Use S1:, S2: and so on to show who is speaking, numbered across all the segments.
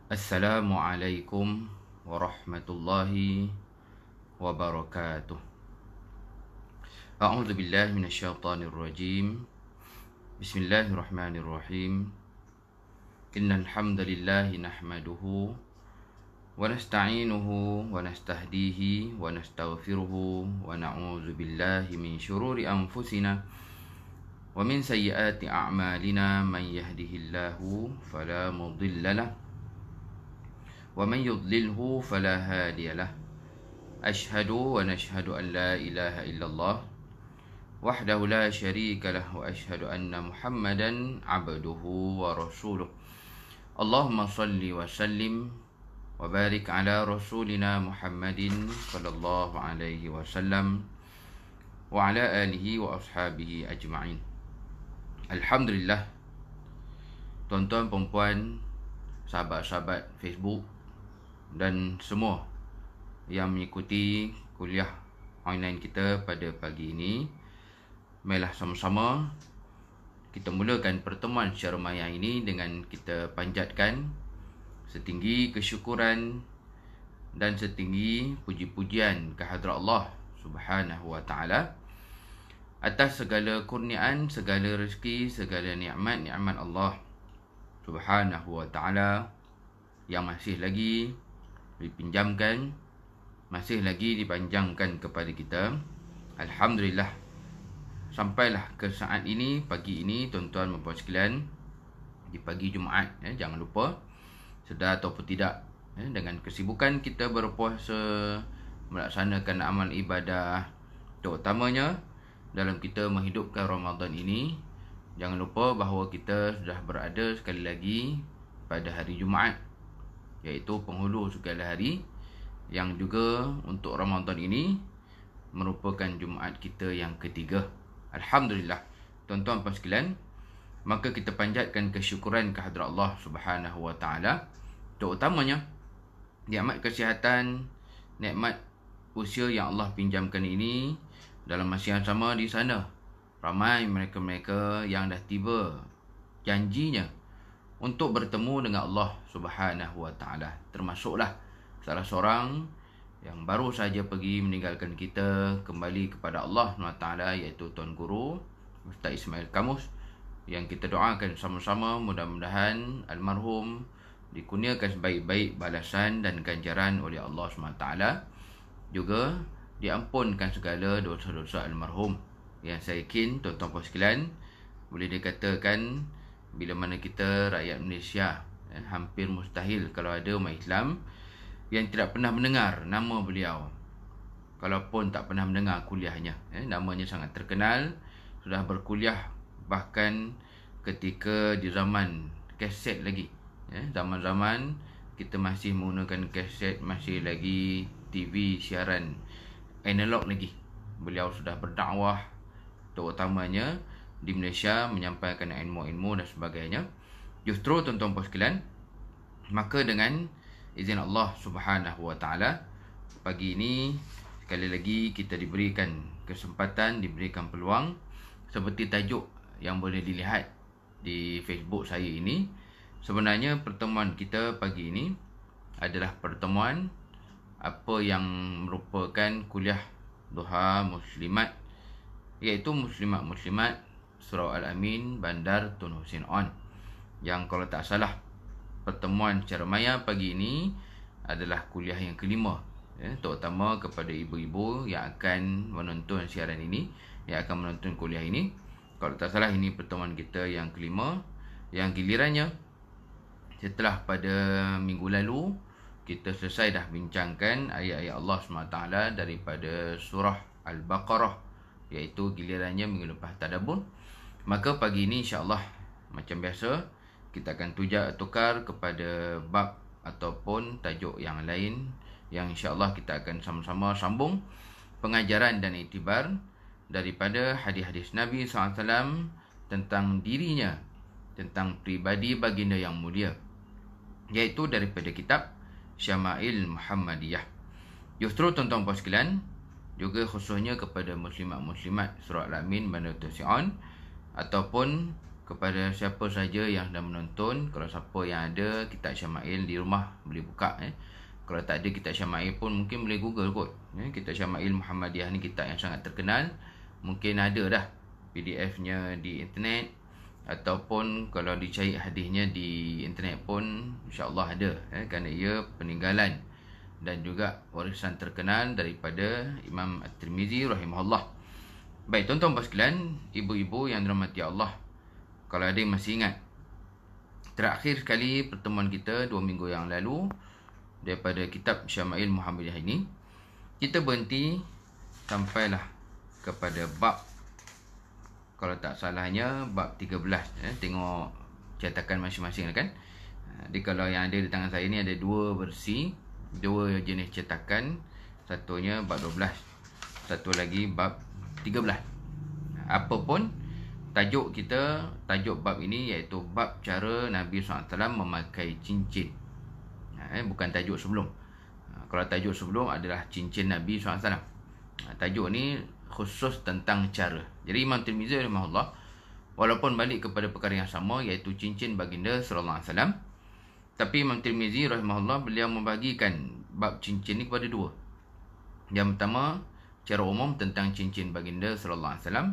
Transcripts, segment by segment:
S1: Assalamualaikum warahmatullahi wabarakatuh. A'udzu billahi minasyaitonir rajim. Bismillahirrahmanirrahim. Innal hamdalillahi nahmaduhu wa nasta'inuhu wa nastahdihi wa nastaghfiruhu wa na'udzu billahi min syururi anfusina wa min sayyiati a'malina man yahdihillahu fala mudilla lahu ومن يضلله فلا هادي له أشهد ونشهد أن لا إله إلا الله وحده لا شريك له وأشهد أن محمدا عبده ورسوله اللهم صل وسلم وبارك على رسولنا محمد صلى الله عليه وسلم وعلى آله وأصحابه أجمعين. Alhamdulillah, tuan-tuan, perempuan, sahabat-sahabat Facebook dan semua yang mengikuti kuliah online kita pada pagi ini, marilah sama-sama kita mulakan pertemuan secara maya ini dengan kita panjatkan setinggi kesyukuran dan setinggi puji-pujian kehadrat Allah Subhanahu wa taala atas segala kurniaan, segala rezeki, segala nikmat-nikmat Allah Subhanahu wa taala yang masih lagi dipinjamkan, masih lagi dipanjangkan kepada kita. Alhamdulillah, sampailah ke saat ini, pagi ini, tuan-tuan dan puan sekalian, di pagi Jumaat. Jangan lupa, sedar ataupun tidak, dengan kesibukan kita berpuasa, melaksanakan amal ibadah, terutamanya dalam kita menghidupkan Ramadan ini, jangan lupa bahawa kita sudah berada sekali lagi pada hari Jumaat, iaitu penghulu segala hari, yang juga untuk Ramadan ini merupakan Jumaat kita yang ketiga. Alhamdulillah, tuan-tuan dan sekalian, maka kita panjatkan kesyukuran kehadrat Allah Subhanahu wa taala, terutamanya nikmat kesihatan, nikmat usia yang Allah pinjamkan ini. Dalam masa yang sama di sana, ramai mereka-mereka yang dah tiba janjinya untuk bertemu dengan Allah Subhanahu wa taala. Termasuklah salah seorang yang baru saja pergi meninggalkan kita, kembali kepada Allah Subhanahu wa taala, iaitu Tuan Guru Ustaz Ismail Kamus, yang kita doakan sama-sama mudah-mudahan almarhum dikurniakan sebaik-baik balasan dan ganjaran oleh Allah Subhanahu wa taala, juga diampunkan segala dosa-dosa almarhum. Yang saya yakin tuan-tuan sekalian, boleh dikatakan bila mana kita rakyat Malaysia, hampir mustahil kalau ada umat Islam yang tidak pernah mendengar nama beliau. Kalaupun tak pernah mendengar kuliahnya, namanya sangat terkenal, sudah berkuliah bahkan ketika di zaman kaset lagi, zaman-zaman kita masih menggunakan kaset, masih lagi TV siaran analog lagi. Beliau sudah berdakwah, terutamanya di Malaysia, menyampaikan ilmu-ilmu dan sebagainya. Justru tuan-tuan puan sekalian, maka dengan izin Allah Subhanahu wa taala, pagi ini sekali lagi kita diberikan kesempatan, diberikan peluang, seperti tajuk yang boleh dilihat di Facebook saya ini. Sebenarnya pertemuan kita pagi ini adalah pertemuan apa yang merupakan kuliah duha muslimat, iaitu muslimat-muslimat Surau Al-Amin, Bandar Tun Hussein On, yang kalau tak salah pertemuan secara maya pagi ini adalah kuliah yang kelima, terutama kepada ibu-ibu yang akan menonton siaran ini, yang akan menonton kuliah ini. Kalau tak salah ini pertemuan kita yang kelima, yang gilirannya setelah pada minggu lalu kita selesai dah bincangkan ayat-ayat Allah SWT daripada surah Al-Baqarah, iaitu gilirannya minggu lepas tadabbur. Maka pagi ini insya-Allah macam biasa kita akan tukar kepada bab ataupun tajuk yang lain, yang insya-Allah kita akan sama-sama sambung pengajaran dan iktibar daripada hadis-hadis Nabi SAW tentang dirinya, tentang pribadi baginda yang mulia, iaitu daripada kitab Syama'il Muhammadiyah. Justru tuan-tuan puan sekalian, juga khususnya kepada muslimat-muslimat Surau Al-Amin, Bandar Tun Hussein On, ataupun kepada siapa saja yang dah menonton, kalau siapa yang ada kitab Syama'il di rumah boleh buka. Kalau tak ada kitab Syama'il pun mungkin boleh google kot. Kitab Syama'il Muhammadiyah ni kitab yang sangat terkenal. Mungkin ada dah PDF-nya di internet, ataupun kalau dicari hadisnya di internet pun insya-Allah ada, kerana ia peninggalan dan juga warisan terkenal daripada Imam At-Tirmizi rahimahullah. Baik, tuan-tuan sekalian, ibu-ibu yang dirahmati Allah, kalau ada yang masih ingat, terakhir sekali pertemuan kita 2 minggu yang lalu daripada kitab Syama'il Muhammadiyah ini, kita berhenti sampailah kepada bab, kalau tak salahnya bab 13. Tengok cetakan masing-masing kan. Jadi kalau yang ada di tangan saya ni ada 2 versi, 2 jenis cetakan. Satunya bab 12, satu lagi bab 13. Apapun tajuk kita, tajuk bab ini iaitu bab cara Nabi SAW memakai cincin. Bukan tajuk sebelum. Kalau tajuk sebelum adalah cincin Nabi SAW. Tajuk ni khusus tentang cara. Jadi Imam Tirmizi rahimahullah, walaupun balik kepada perkara yang sama iaitu cincin baginda sallallahu alaihi wasallam, tapi Imam Tirmizi rahimahullah beliau membagikan bab cincin ni kepada 2. Yang pertama, secara umum tentang cincin baginda sallallahu alaihi wasallam.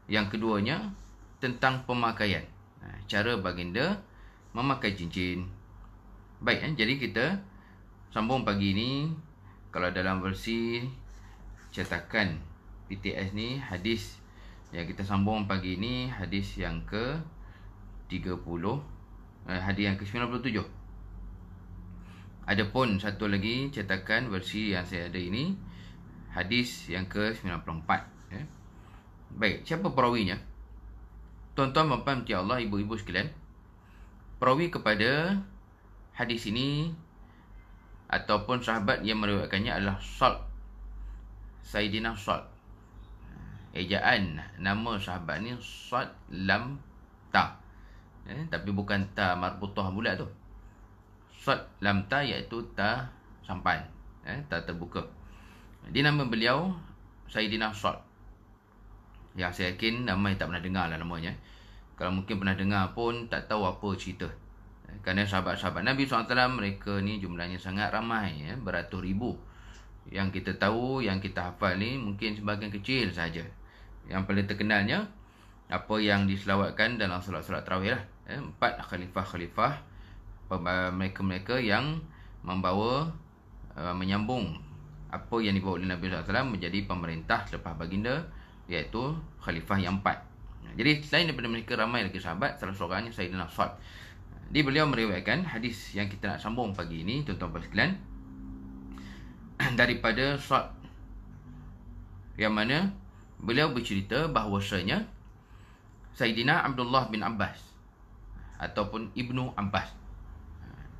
S1: Yang keduanya tentang pemakaian, cara baginda memakai cincin. Baik, jadi kita sambung pagi ni. Kalau dalam versi cetakan PTS ni, hadis yang kita sambung pagi ni hadis yang ke 30, hadis yang ke 97. Adapun satu lagi cetakan versi yang saya ada ini, hadis yang ke 94. Baik, siapa perawinya? Tuan-tuan dan puan Allah, ibu-ibu sekalian, perawi kepada hadis ini ataupun sahabat yang meriwayatkannya adalah Salt, Sayyidina Salt. Ejaan nama sahabat ni Salt lam ta, tapi bukan ta marbutah bulat tu. Salt lam ta iaitu ta sampan, ta terbuka. Dia nama beliau Sayyidina Salt, yang saya yakin ramai tak pernah dengar lah namanya. Kalau mungkin pernah dengar pun tak tahu apa cerita. Kerana sahabat-sahabat Nabi SAW mereka ni jumlahnya sangat ramai, beratus ribu. Yang kita tahu, yang kita hafal ni mungkin sebahagian kecil saja. Yang paling terkenalnya apa yang diselawatkan dalam solat-solat tarawih lah. 4 khalifah-khalifah, mereka-mereka yang membawa, menyambung apa yang dibawa oleh Nabi SAW menjadi pemerintah selepas baginda, iaitu khalifah yang 4. Jadi selain daripada mereka ramai lagi sahabat, salah seorangnya Sayyidina Sa'd. Dia beliau meriwayatkan hadis yang kita nak sambung pagi ini, tuan-tuan sekalian, daripada Sa'd, yang mana beliau bercerita bahawasanya Sayyidina Abdullah bin Abbas ataupun Ibnu Abbas,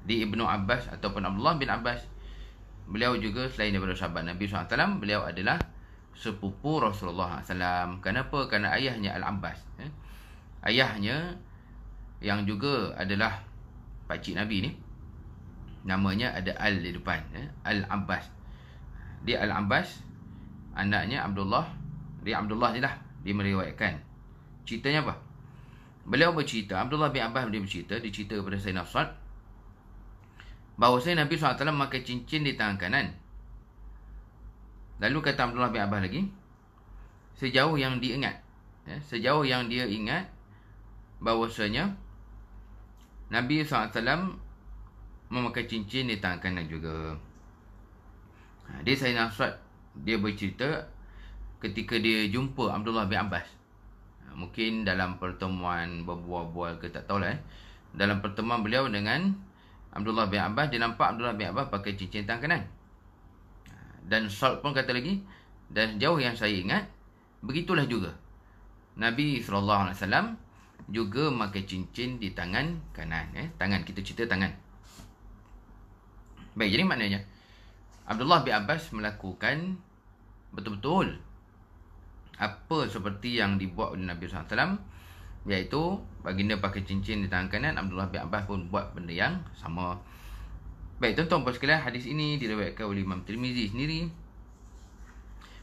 S1: di Ibnu Abbas ataupun Abdullah bin Abbas, beliau juga selain daripada sahabat Nabi SAW, beliau adalah sepupu Rasulullah SAW. Kenapa? Kerana ayahnya Al-Abbas, ayahnya yang juga adalah pakcik Nabi ni, namanya ada Al di depan, Al-Abbas. Dia Al-Abbas, anaknya Abdullah. Dia Abdullah je lah. Dia meriwayatkan. Ceritanya apa? Beliau bercerita, Abdullah bin Abbas dia bercerita, dicerita kepada Sayyidina Sa'd, bahawasanya Nabi SAW memakai cincin di tangan kanan. Lalu kata Abdullah bin Abbas lagi, sejauh yang dia ingat, sejauh yang dia ingat, bahawasanya Nabi SAW memakai cincin di tangan kanan juga. Dia Sayyidina Sa'd, dia bercerita ketika dia jumpa Abdullah bin Abbas, mungkin dalam pertemuan berbual-bual ke tak tahulah, dalam pertemuan beliau dengan Abdullah bin Abbas, dia nampak Abdullah bin Abbas pakai cincin tangan kanan. Dan Sa'd pun kata lagi, dan sejauh yang saya ingat, begitulah juga Nabi SAW juga memakai cincin di tangan kanan. Tangan, kita cerita tangan. Baik, jadi maknanya Abdullah bin Abbas melakukan betul-betul apa seperti yang dibuat oleh Nabi SAW, iaitu baginda pakai cincin di tangan kanan, Abdullah bin Abbas pun buat benda yang sama. Baik, tuan-tuan sekalian, hadis ini diriwayatkan oleh Imam Tirmizi sendiri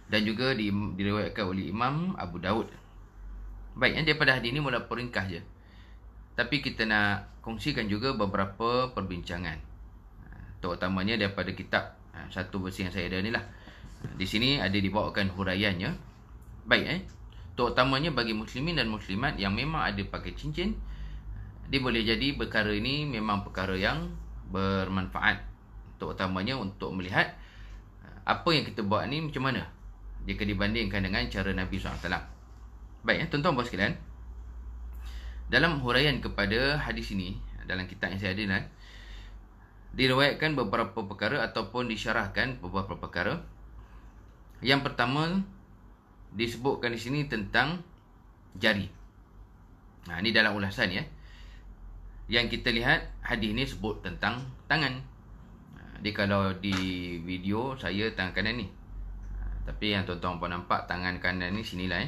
S1: dan juga diriwayatkan oleh Imam Abu Daud. Baik, daripada hadis ni mula ringkas je. Tapi kita nak kongsikan juga beberapa perbincangan. Terutamanya daripada kitab satu versi yang saya ada ni lah. Di sini ada dibawakan huraiannya. Baik, terutamanya bagi muslimin dan muslimat yang memang ada pakai cincin, dia boleh jadi perkara ini memang perkara yang bermanfaat, terutamanya untuk melihat apa yang kita buat ni macam mana jika dibandingkan dengan cara Nabi SAW. Baik, tuan-tuan puan sekalian, dalam huraian kepada hadis ini, dalam kitab yang saya ada, diriwayatkan beberapa perkara ataupun disyarahkan beberapa perkara. Yang pertama disebutkan di sini tentang jari. Ini dalam ulasan ya. Yang kita lihat hadis ni sebut tentang tangan. Jadi kalau di video saya tangan kanan ni. Tapi yang tuan-tuan pun nampak tangan kanan ni sinilah.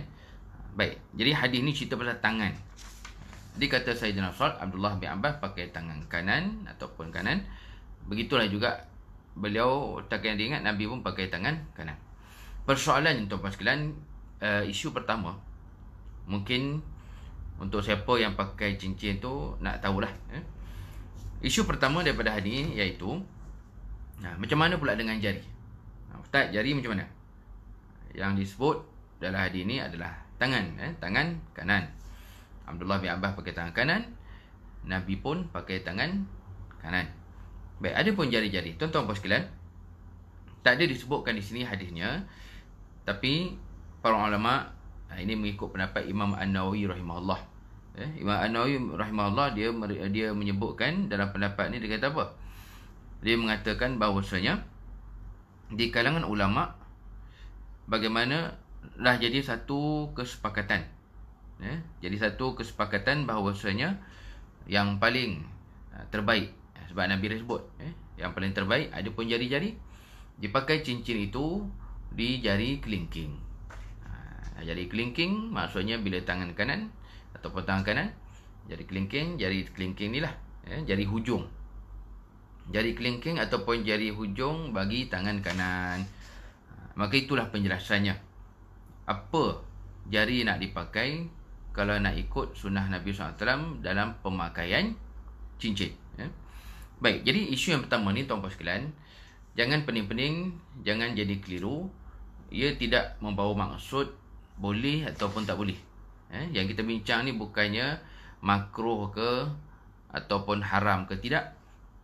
S1: Baik. Jadi hadis ni cerita pasal tangan. Dia kata Sayyidina Abdullah bin Abbas pakai tangan kanan ataupun kanan. Begitulah juga beliau, tak yang diingat, Nabi pun pakai tangan kanan. Persoalan tuan-tuan sekalian, isu pertama, mungkin untuk siapa yang pakai cincin tu nak tahulah. Isu pertama daripada hadis ni iaitu macam mana pula dengan jari? Ustaz, jari macam mana? Yang disebut dalam hadis ni adalah tangan, tangan kanan. Abdullah bin Abbas pakai tangan kanan, Nabi pun pakai tangan kanan. Baik, ada pun jari-jari. Tuan-tuan puan sekalian, tak ada disebutkan di sini hadisnya, tapi para ulama, ini mengikut pendapat Imam An-Nawawi rahimahullah. Imam An-Nawawi rahimahullah, dia menyebutkan dalam pendapat ni, dia kata apa? Dia mengatakan bahawasanya di kalangan ulama bagaimana lah jadi satu kesepakatan. Jadi satu kesepakatan bahawasanya yang paling terbaik, sebab Nabi dah sebut, yang paling terbaik ada pun jari-jari, dipakai cincin itu di jari kelingking. Jari kelingking maksudnya bila tangan kanan ataupun tangan kanan, jari kelingking ni lah, jari hujung. Jari kelingking ataupun jari hujung bagi tangan kanan. Maka itulah penjelasannya. Apa jari nak dipakai kalau nak ikut sunnah Nabi SAW dalam pemakaian cincin. Baik, jadi isu yang pertama ni tuan-tuan sekalian, jangan pening-pening, jangan jadi keliru. Ia tidak membawa maksud boleh ataupun tak boleh. Yang kita bincang ni bukannya makruh ke ataupun haram ke, tidak.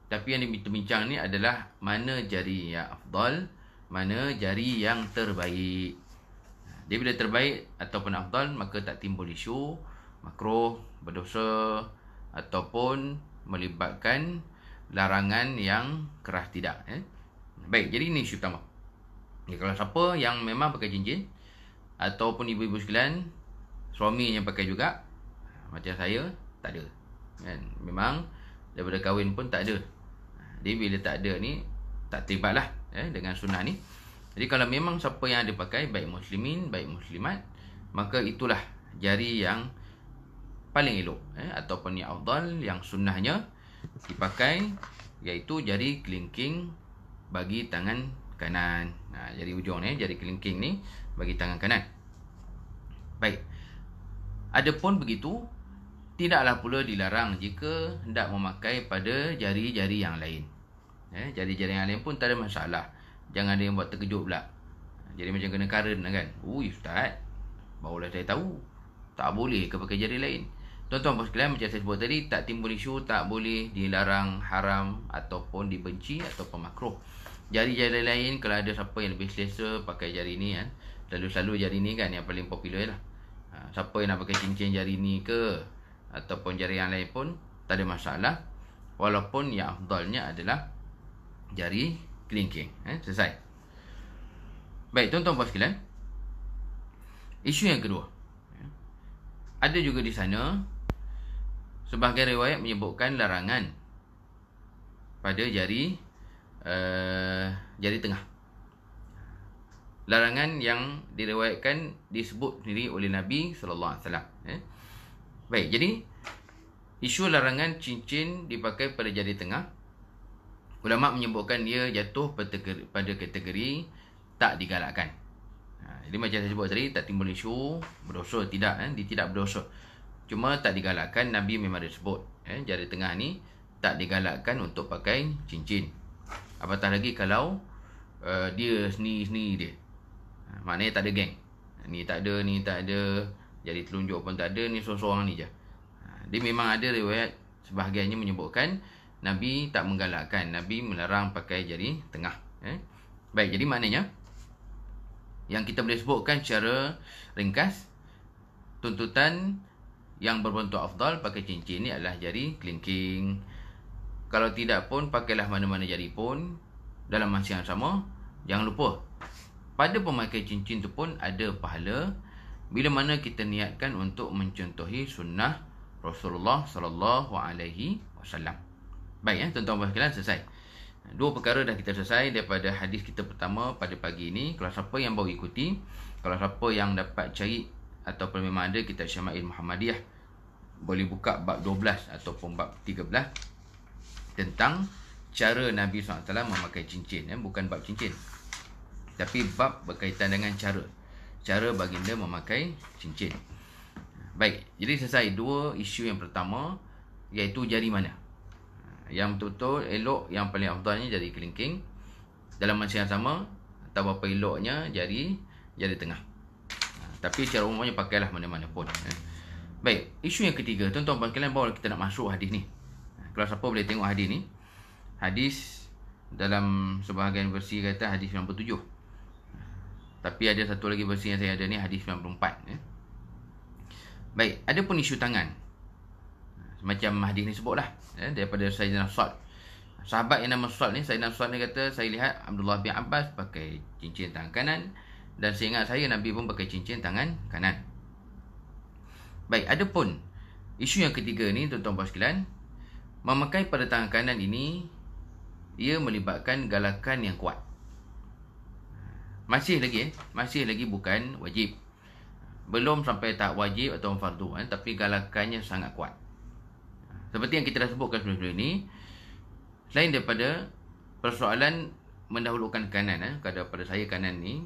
S1: Tapi yang kita bincang ni adalah mana jari yang afdal, mana jari yang terbaik. Dia bila terbaik ataupun afdal, maka tak timbul isu makruh, berdosa ataupun melibatkan larangan yang keras, tidak. Baik, jadi ini isu pertama. Kalau siapa yang memang pakai cincin ataupun ibu-ibu sekalian, suami yang pakai juga, macam saya, tak ada. Memang daripada kahwin pun tak ada. Dia bila tak ada ni, tak terlibatlah dengan sunnah ni. Jadi kalau memang siapa yang ada pakai, baik muslimin, baik muslimat, maka itulah jari yang paling elok, ataupun yang afdal, yang sunnahnya dipakai, iaitu jari kelingking bagi tangan kanan. Jari hujung ni, jari kelingking ni bagi tangan kanan. Baik. Adapun begitu, tidaklah pula dilarang jika hendak memakai pada jari-jari yang lain. Jari-jari yang lain pun tak ada masalah. Jangan ada yang buat terkejut pula. Jadi macam kena karen kan. Ustaz, barulah saya tahu, tak boleh ke pakai jari lain. Tuan-tuan puan sekalian, macam saya sebut tadi, tak timbul isu tak boleh, dilarang, haram ataupun dibenci ataupun makruh. Jari-jari lain, kalau ada siapa yang lebih selesa pakai jari ni, selalu jari ni kan yang paling popular lah. Siapa yang nak pakai cincin jari ni ke ataupun jari yang lain pun tak ada masalah, walaupun yang afdalnya adalah jari kelingking. Selesai. Baik, tuan-tuan puan sekalian, isu yang kedua, ada juga di sana sebahagian riwayat menyebutkan larangan pada jari tengah. Larangan yang diriwayatkan disebut sendiri oleh Nabi SAW. Baik, jadi isu larangan cincin dipakai pada jari tengah, ulama menyebutkan ia jatuh pada kategori tak digalakkan. Jadi macam saya sebut tadi, tak timbul isu berdosa tidak, dia tidak berdosa. Cuma tak digalakkan, Nabi memang ada sebut jari tengah ni tak digalakkan untuk pakai cincin. Apatah lagi kalau dia sendiri dia, maknanya tak ada geng, ni tak ada, ni tak ada, jari telunjuk pun tak ada, ni seorang-seorang ni je. Dia memang ada riwayat sebahagiannya menyebutkan Nabi tak menggalakkan, Nabi melarang pakai jari tengah. Baik, jadi maknanya yang kita boleh sebutkan secara ringkas, tuntutan yang berbentuk afdal pakai cincin ni adalah jari kelingking. Kalau tidak pun, pakailah mana-mana jari pun dalam masa yang sama. Jangan lupa, pada pemakai cincin tu pun ada pahala bila mana kita niatkan untuk mencontohi sunnah Rasulullah sallallahu alaihi wasallam. Baik, tuan-tuan dan puan selesai. Dua perkara dah kita selesai daripada hadis kita pertama pada pagi ini. Kalau siapa yang baru ikuti, kalau siapa yang dapat cari ataupun memang ada kitab Syama'il Muhammadiyah, boleh buka bab 12 ataupun bab 13 tentang cara Nabi SAW memakai cincin. Bukan bab cincin, tapi bab berkaitan dengan cara baginda memakai cincin. Baik, jadi selesai dua isu yang pertama, iaitu jari mana yang betul-betul elok, yang paling afdalnya jari kelingking. Dalam masa yang sama, atau berapa eloknya jari tengah. Tapi secara umumnya pakailah mana-mana pun. Baik, isu yang ketiga, tuan-tuan dan puan baru kita nak masuk hadis ni. Kalau siapa boleh tengok hadis ni, hadis dalam sebahagian versi kata hadis 97, tapi ada satu lagi versi yang saya ada ni hadis 94. Baik, ada pun isu tangan, macam hadis ni sebutlah, daripada Sayyidina Sa'd. Sahabat yang nama Sa'd ni, Sayyidina Sa'd ni kata, saya lihat Abdullah bin Abbas pakai cincin tangan kanan, dan seingat saya Nabi pun pakai cincin tangan kanan. Baik, ada pun isu yang ketiga ni, tuan-tuan puan sekalian, memakai pada tangan kanan ini ia melibatkan galakan yang kuat. Masih lagi bukan wajib, belum sampai tahap wajib atau fardu, tapi galakannya sangat kuat. Seperti yang kita dah sebutkan sebelum ini, selain daripada persoalan mendahulukan kanan, pada saya kanan ni,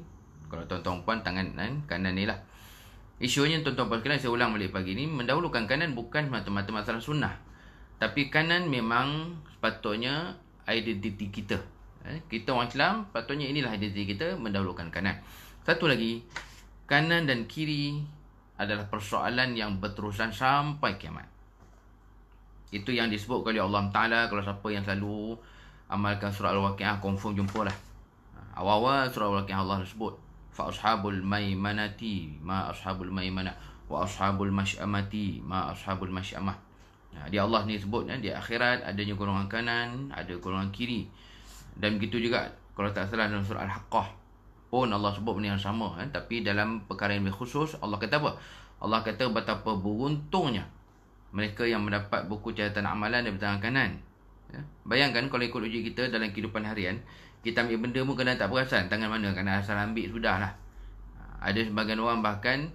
S1: kalau tuan-tuan puan tangan kanan ni lah. Isunya tuan-tuan puan sekalian, saya ulang balik pagi ni, mendahulukan kanan bukan semata-mata masalah sunnah, tapi kanan memang sepatutnya identiti kita. Kita orang Islam, patutnya inilah identiti kita, mendahulukan kanan. Satu lagi, kanan dan kiri adalah persoalan yang berterusan sampai kiamat. Itu yang disebut oleh Allah Ta'ala. Kalau siapa yang selalu amalkan surah Al-Waqi'ah, confirm jumpalah. Awal-awal surah Al-Waqi'ah Allah sebut, fa ashabul maimanati ma ashabul maimanah, wa ashabul masy'amati ma ashabul masy'amah. Dia Allah ni sebut, di akhirat adanya golongan kanan, ada golongan kiri. Dan begitu juga kalau tak salah dalam surah Al-Haqqah pun Allah sebut benda yang sama, tapi dalam perkara yang lebih khusus Allah kata apa? Allah kata betapa beruntungnya mereka yang mendapat buku catatan amalan dari tangan kanan. Bayangkan kalau ikut uji kita dalam kehidupan harian, kita ambil benda pun kadang tak perasan tangan mana, kerana asal ambil sudahlah. Ada sebagian orang bahkan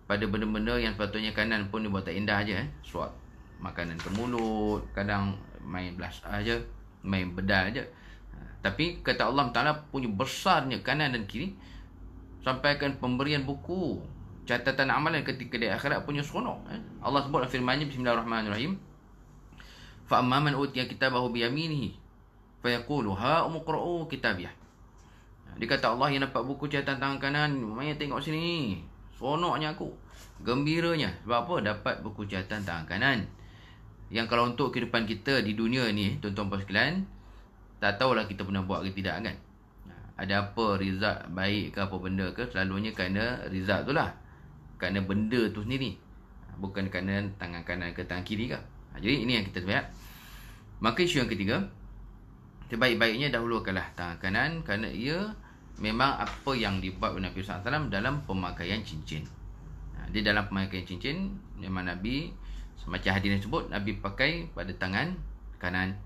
S1: pada benda-benda yang sepatutnya kanan pun dia buat tak indah je, suap makanan ke mulut, kadang main belas aja, main bedal aja. Tapi kata Allah Ta'ala punya besarnya kanan dan kiri, sampaikan pemberian buku catatan amalan ketika di akhirat punya seronok. Allah sebut dalam firman-Nya, Bismillahirrahmanirrahim, fa amma man utiya kitabahu bi yaminihi fa yaqulu ha umqra'u kitabiyah. Dia kata Allah yang dapat buku catatan tangan kanan, mai tengok sini, seronoknya aku, gembiranya. Sebab apa? Dapat buku catatan tangan kanan. Yang kalau untuk kehidupan kita di dunia ni, tuan-tuan puan sekalian, tak tahulah kita pernah buat ke tidak kan. Ada apa result baik ke apa benda ke, selalunya kerana result tu lah, kerana benda tu sendiri, bukan kerana tangan kanan ke tangan kiri ke. Jadi ini yang kita lihat. Maka isu yang ketiga, sebaik-baiknya dahulukanlah tangan kanan, kerana ia memang apa yang dibuat oleh Nabi SAW dalam pemakaian cincin. Dia dalam pemakaian cincin, memang Nabi, semacam hadis yang sebut, Nabi pakai pada tangan kanan.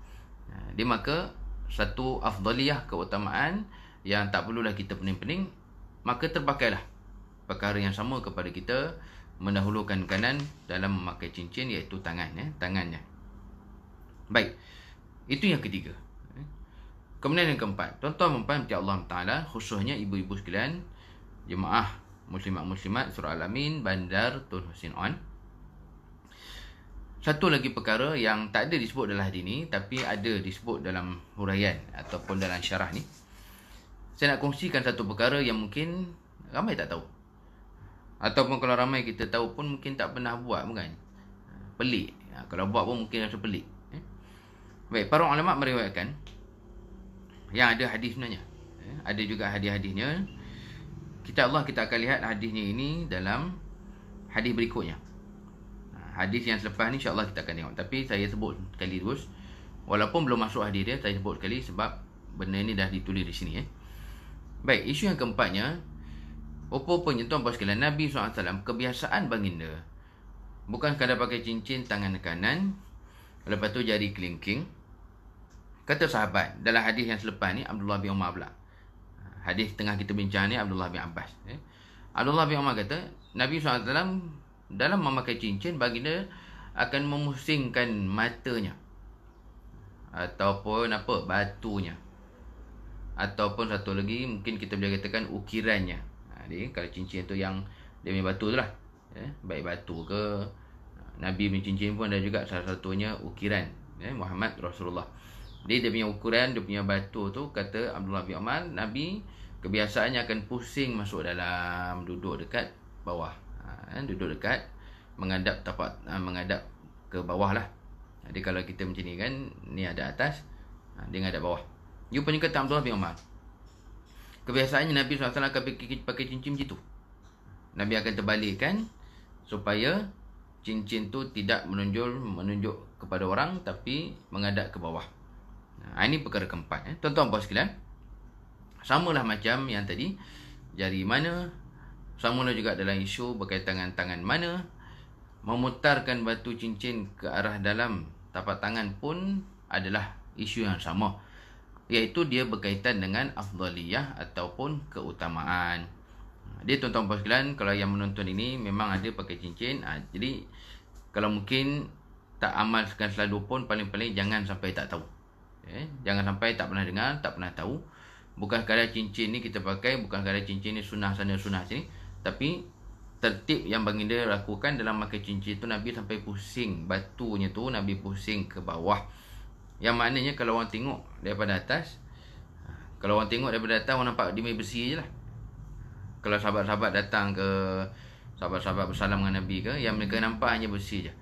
S1: Dia maka satu afdaliyah, keutamaan yang tak perlulah kita pening-pening, maka terpakailah perkara yang sama kepada kita, mendahulukan kanan dalam memakai cincin, iaitu tangannya. Baik, itu yang ketiga. Kemudian yang keempat, tuan-tuan memperhati Allah Ta'ala, khususnya ibu-ibu sekalian, Jemaah Muslimat Surah Al-Amin, Bandar Tun Hussein On. Satu lagi perkara yang tak ada disebut dalam hadis ni, tapi ada disebut dalam huraian ataupun dalam syarah ni. Saya nak kongsikan satu perkara yang mungkin ramai tak tahu. Ataupun kalau ramai kita tahu pun mungkin tak pernah buat pun kan. Pelik. Kalau buat pun mungkin rasa pelik. Baik, para ulama meriwayatkan yang ada hadis sebenarnya. Ada juga hadis-hadisnya. Allah kita akan lihat hadisnya ini dalam hadis berikutnya. Hadis yang selepas ni insya-Allah kita akan tengok. Tapi saya sebut sekali terus. Walaupun belum masuk hadis dia, saya sebut sekali sebab benda ni dah ditulis di sini. Baik, isu yang keempatnya, rupa-rupanya tuan-tuan sekalian, Nabi SAW kebiasaan baginda bukan sekadar pakai cincin tangan kanan, lepas tu jari kelingking. Kata sahabat dalam hadis yang selepas ni, Abdullah bin Umar pula. Hadis tengah kita bincang ni Abdullah bin Abbas. Abdullah bin Umar kata, Nabi SAW dalam memakai cincin, baginda akan memusingkan matanya ataupun batunya, ataupun satu lagi mungkin kita boleh katakan ukirannya. Jadi kalau cincin tu yang dia punya batu tu lah, baik batu ke, Nabi punya cincin pun ada juga salah satunya ukiran, Muhammad Rasulullah. Dia punya ukuran, dia punya batu tu, kata Abdullah bin Umar, Nabi kebiasaannya akan pusing masuk dalam, duduk dekat bawah, duduk dekat, menghadap ke bawah lah. Jadi kalau kita macam ni kan, ni ada atas, dia menghadap bawah. You punya kata Abdullah bin Umar, kebiasaannya Nabi SAW akan pakai cincin macam tu. Nabi akan terbalikkan supaya cincin tu tidak menunjuk kepada orang, tapi menghadap ke bawah. Ini perkara keempat. Tuan-tuan puan sekalian, samalah macam yang tadi, jari mana, samalah juga dalam isu berkaitan dengan tangan mana. Memutarkan batu cincin ke arah dalam tapak tangan pun adalah isu yang sama, iaitu dia berkaitan dengan afdaliyah ataupun keutamaan. Dia tuan-tuan puan sekalian, kalau yang menonton ini memang ada pakai cincin, jadi kalau mungkin tak amalkan selalu pun, paling-paling jangan sampai tak tahu. Jangan sampai tak pernah dengar, tak pernah tahu. Bukan sekadar cincin ni kita pakai, bukan sekadar cincin ni sunnah sana sunnah sini, tapi tertib yang baginda lakukan dalam pakai cincin tu, Nabi sampai pusing batunya tu, Nabi pusing ke bawah. Yang maknanya kalau orang tengok daripada atas, orang nampak dia bersih je lah. Kalau sahabat-sahabat datang ke, sahabat-sahabat bersalam dengan Nabi ke, yang mereka nampak hanya bersih je.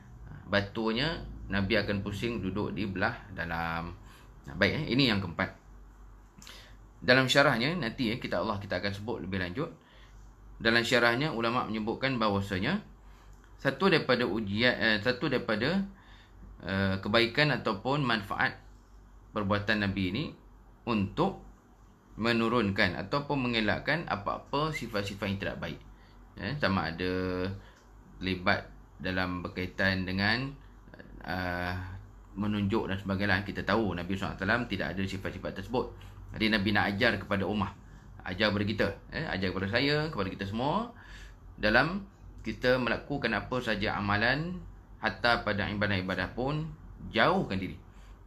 S1: Batunya Nabi akan pusing duduk di belah dalam. Baik, ini yang keempat. Dalam syarahnya nanti kita akan sebut lebih lanjut. Dalam syarahnya ulama menyebutkan bahawasanya satu daripada kebaikan ataupun manfaat perbuatan Nabi ini untuk menurunkan ataupun mengelakkan apa-apa sifat-sifat yang tidak baik. Sama ada terlibat dalam berkaitan dengan menunjuk dan sebagainya. Kita tahu Nabi SAW tidak ada sifat-sifat tersebut. Jadi Nabi nak ajar kepada ummah, ajar kepada kita, ajar kepada saya, kepada kita semua, dalam kita melakukan apa saja amalan, hatta pada ibadah-ibadah pun, jauhkan diri,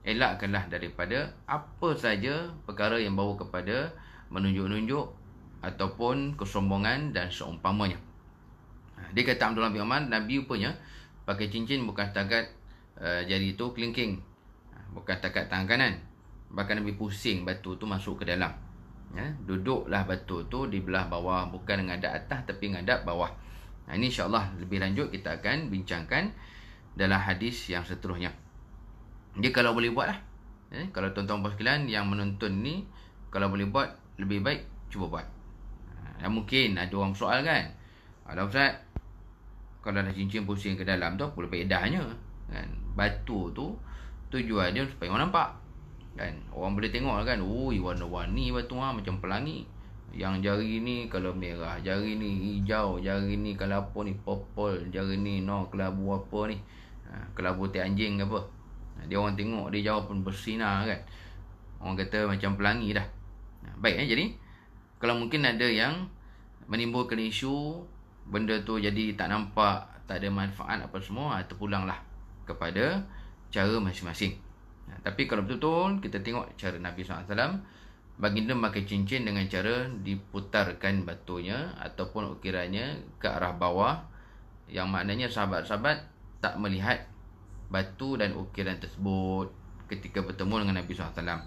S1: elakkanlah daripada apa saja perkara yang bawa kepada menunjuk-nunjuk ataupun kesombongan dan seumpamanya. Dia kata Abdullah bin Umar, Nabi rupanya pakai cincin bukan setakat jari tu kelingking, bukan setakat tangan kanan, bahkan Nabi pusing batu tu masuk ke dalam. Duduklah batu tu di belah bawah, bukan menghadap atas tapi menghadap bawah. Ini insya-Allah lebih lanjut kita akan bincangkan dalam hadis yang seterusnya. Dia kalau boleh buat lah, kalau tuan-tuan puan sekalian yang menonton ni, kalau boleh buat, lebih baik cuba buat. Mungkin ada orang soal kan, Ustaz, kalau dah cincin pusing ke dalam tu, apa lebih edahnya kan? Batu tu tujuannya supaya orang nampak kan, orang boleh tengok kan, warna-warni batu macam pelangi. Yang jari ni kalau merah, jari ni hijau, jari ni kalau apa ni purple, jari ni kelabu apa ni, kelabu teh anjing ke apa. Dia orang tengok dia jauh pun bersinar kan, orang kata macam pelangi dah. Baik, jadi kalau mungkin ada yang menimbulkan isu benda tu jadi tak nampak, tak ada manfaat apa semua, terpulanglah kepada cara masing-masing. Tapi kalau betul-betul kita tengok cara Nabi SAW baginda memakai cincin dengan cara diputarkan batunya ataupun ukirannya ke arah bawah, yang maknanya sahabat-sahabat tak melihat batu dan ukiran tersebut ketika bertemu dengan Nabi SAW.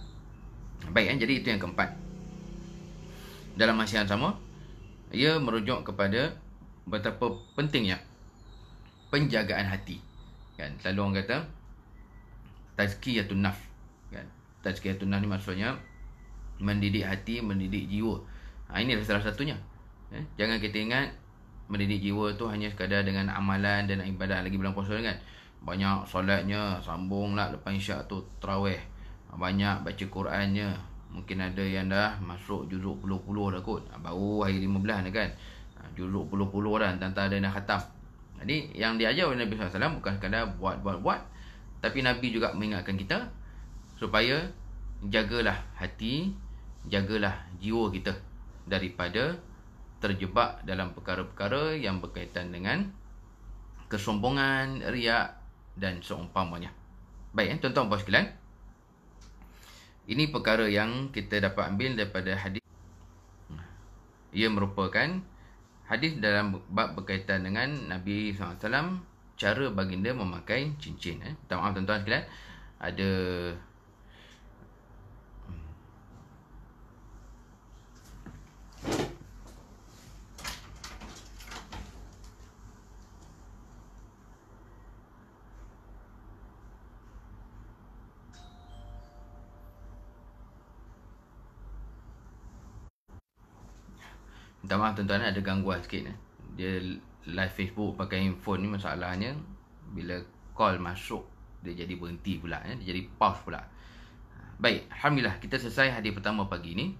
S1: Baik, jadi itu yang keempat. Dalam masa yang sama, ia merujuk kepada betapa pentingnya penjagaan hati. Kan, selalu orang kata tazkiyatun nafs. Kan, tazkiyatun nafs ni maksudnya mendidik hati, mendidik jiwa. Ini adalah salah satunya. Jangan kita ingat mendidik jiwa tu hanya sekadar dengan amalan dan ibadat. Lagi bulan puasa kan, banyak solatnya, sambunglah lepas isyak tu tarawih, banyak baca Qurannya. Mungkin ada yang dah masuk juzuk puluh-puluh dah kot, baru hari 15 dah kan, juzuk puluh-puluh dah, entah ada yang dah khatam. Jadi yang diajar oleh Nabi SAW bukan sekadar buat, tapi Nabi juga mengingatkan kita supaya jagalah hati, jagalah jiwa kita daripada terjebak dalam perkara-perkara yang berkaitan dengan kesombongan, riak dan seumpamanya. Baik, tuan-tuan puan sekalian, ini perkara yang kita dapat ambil daripada hadis. Ia merupakan hadis dalam bab berkaitan dengan Nabi SAW, cara baginda memakai cincin. Minta maaf tuan-tuan sekalian, ada minta maaf tuan-tuan, ada gangguan sikit. Dia live Facebook pakai handphone ni, masalahnya bila call masuk dia jadi berhenti pula, dia jadi pause pula. Baik, alhamdulillah kita selesai hadis pertama pagi ni.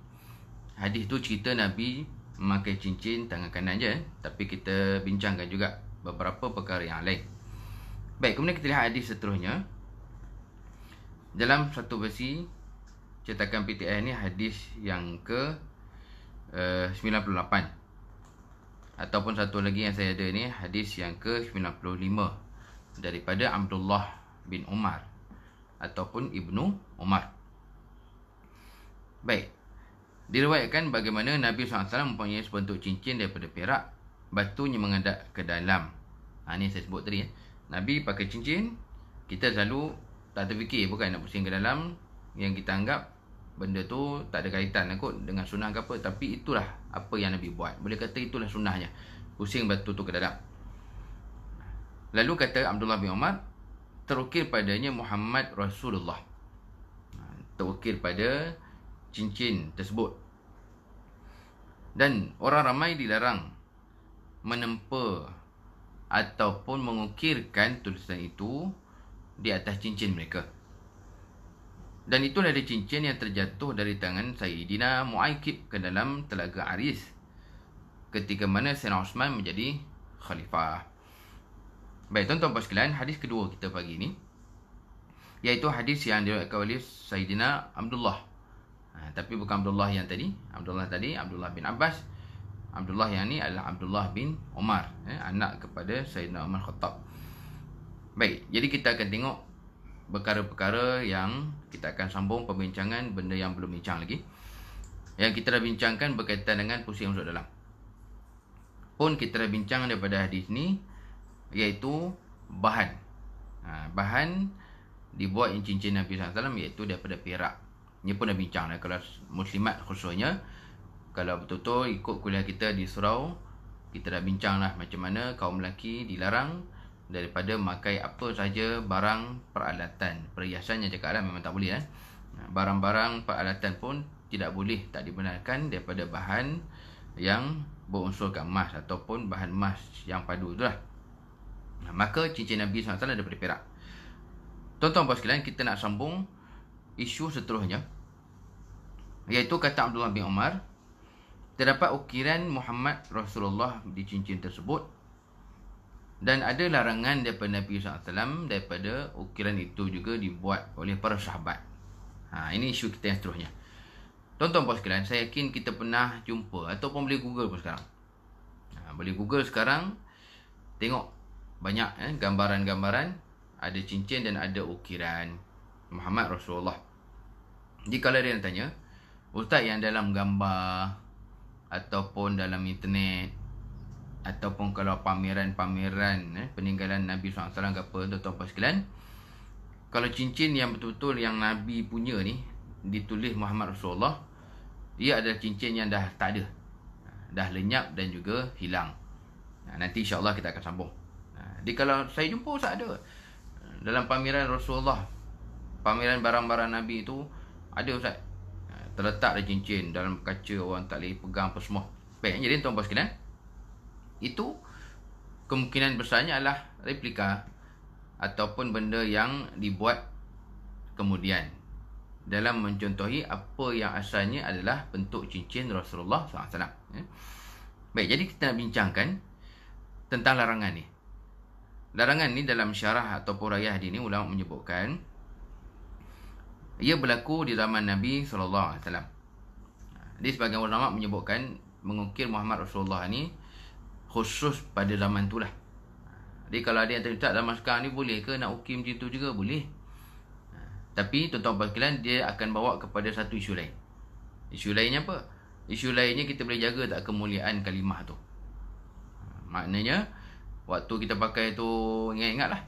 S1: Hadis tu cerita Nabi memakai cincin tangan kanan je, tapi kita bincangkan juga beberapa perkara yang lain. Baik, kemudian kita lihat hadis seterusnya. Dalam satu versi cetakan PTI ni, hadis yang ke 98, ataupun satu lagi yang saya ada ni, hadis yang ke 95 daripada Abdullah bin Umar ataupun Ibnu Umar. Baik, diriwayatkan bagaimana Nabi SAW mempunyai sebentuk cincin daripada perak, batunya menghadap ke dalam. Ni saya sebut tadi, Nabi pakai cincin, kita selalu tak terfikir bukan nak pusing ke dalam, yang kita anggap benda tu tak ada kaitan kot dengan sunnah ke apa, tapi itulah apa yang Nabi buat. Boleh kata itulah sunnahnya, pusing batu tu ke dalam. Lalu kata Abdullah bin Umar, terukir padanya Muhammad Rasulullah, terukir pada cincin tersebut. Dan orang ramai dilarang menempa ataupun mengukirkan tulisan itu di atas cincin mereka. Dan itulah dia cincin yang terjatuh dari tangan Sayyidina Mu'aikib ke dalam telaga Aris ketika mana Sayyidina Osman menjadi khalifah. Baik, tuan-tuan puan sekalian, hadis kedua kita pagi ni, iaitu hadis yang diriwayatkan oleh Sayyidina Abdullah. Tapi bukan Abdullah yang tadi. Abdullah bin Abbas. Abdullah yang ni adalah Abdullah bin Umar, anak kepada Sayyidina Umar Khattab. Baik, jadi kita akan tengok perkara-perkara yang kita akan sambung perbincangan benda yang belum bincang lagi. Yang kita dah bincangkan berkaitan dengan pusing masuk dalam pun kita dah bincang daripada hadis ni, iaitu bahan. Bahan dibuat cincin Nabi SAW iaitu daripada perak. Ini pun dah bincang dah. Kalau muslimat khususnya, kalau betul-betul ikut kuliah kita di surau, kita dah bincang lah macam mana kaum lelaki dilarang daripada memakai apa saja barang peralatan. Perhiasan yang cakap lah memang tak boleh. Barang-barang peralatan pun tidak boleh, tak dibenarkan daripada bahan yang berunsurkan emas ataupun bahan emas yang padu tu lah. Maka cincin Nabi SAW daripada perak. Tuan-tuan puan sekalian, kita nak sambung isu seterusnya, iaitu kata Abdullah bin Umar, terdapat ukiran Muhammad Rasulullah di cincin tersebut, dan ada larangan daripada Nabi SAW daripada ukiran itu juga dibuat oleh para sahabat. Ini isu kita yang seterusnya. Tuan-tuan puan sekalian, saya yakin kita pernah jumpa ataupun boleh Google pun sekarang. Boleh Google sekarang, tengok banyak gambaran-gambaran, ada cincin dan ada ukiran Muhammad Rasulullah. Jadi kalau ada yang tanya, Ustaz, yang dalam gambar ataupun dalam internet ataupun kalau pameran-pameran peninggalan Nabi SAW ke apa, tuan-tuan sekalian, kalau cincin yang betul-betul yang Nabi punya ni ditulis Muhammad Rasulullah, dia adalah cincin yang dah tak ada, dah lenyap dan juga hilang. Nanti insyaAllah kita akan sambung. Jadi kalau saya jumpa Ustaz ada dalam pameran Rasulullah, pameran barang-barang Nabi itu ada Ustaz, terletak ada cincin dalam kaca, orang tak boleh pegang apa semua. Baik, jadi tuan-tuan sekalian, itu kemungkinan besarnya adalah replika ataupun benda yang dibuat kemudian dalam mencontohi apa yang asalnya adalah bentuk cincin Rasulullah SAW. Baik, jadi kita nak bincangkan tentang larangan ni. Larangan ni dalam syarah ataupun rayah hadis ni, ulama menyebutkan ia berlaku di zaman Nabi SAW. Jadi sebagian ulama menyebutkan mengukir Muhammad Rasulullah ni khusus pada zaman tu lah. Jadi kalau ada yang terlibat zaman sekarang ni, boleh ke nak ukir macam tu juga? Boleh. Tapi tuan-tuan sekalian, dia akan bawa kepada satu isu lain. Isu lainnya apa? Isu lainnya kita boleh jaga tak kemuliaan kalimah tu. Maknanya waktu kita pakai tu ingat-ingat lah,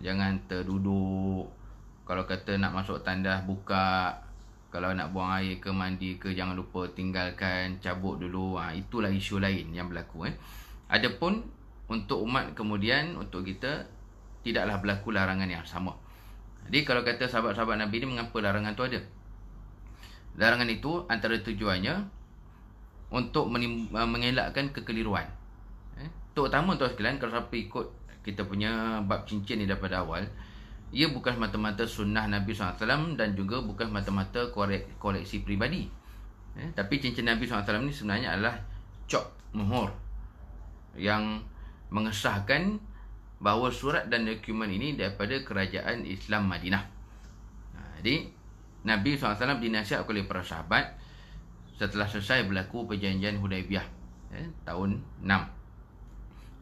S1: jangan terduduk. Kalau kata nak masuk tandas, buka. Kalau nak buang air ke mandi ke, jangan lupa tinggalkan, cabut dulu. Itulah isu lain yang berlaku. Adapun untuk umat kemudian, untuk kita, tidaklah berlaku larangan yang sama. Jadi kalau kata sahabat-sahabat Nabi ni, mengapa larangan tu ada? Larangan itu antara tujuannya untuk mengelakkan kekeliruan. Terutama tuan sekalian, kalau siapa ikut kita punya bab cincin ni daripada awal, ia bukan semata-mata sunnah Nabi SAW dan juga bukan semata-mata koleksi peribadi. Tapi cincin Nabi SAW ni sebenarnya adalah cop muhur yang mengesahkan bahawa surat dan dokumen ini daripada kerajaan Islam Madinah. Jadi Nabi SAW dinasihat oleh para sahabat setelah selesai berlaku perjanjian Hudaibiyah tahun 6.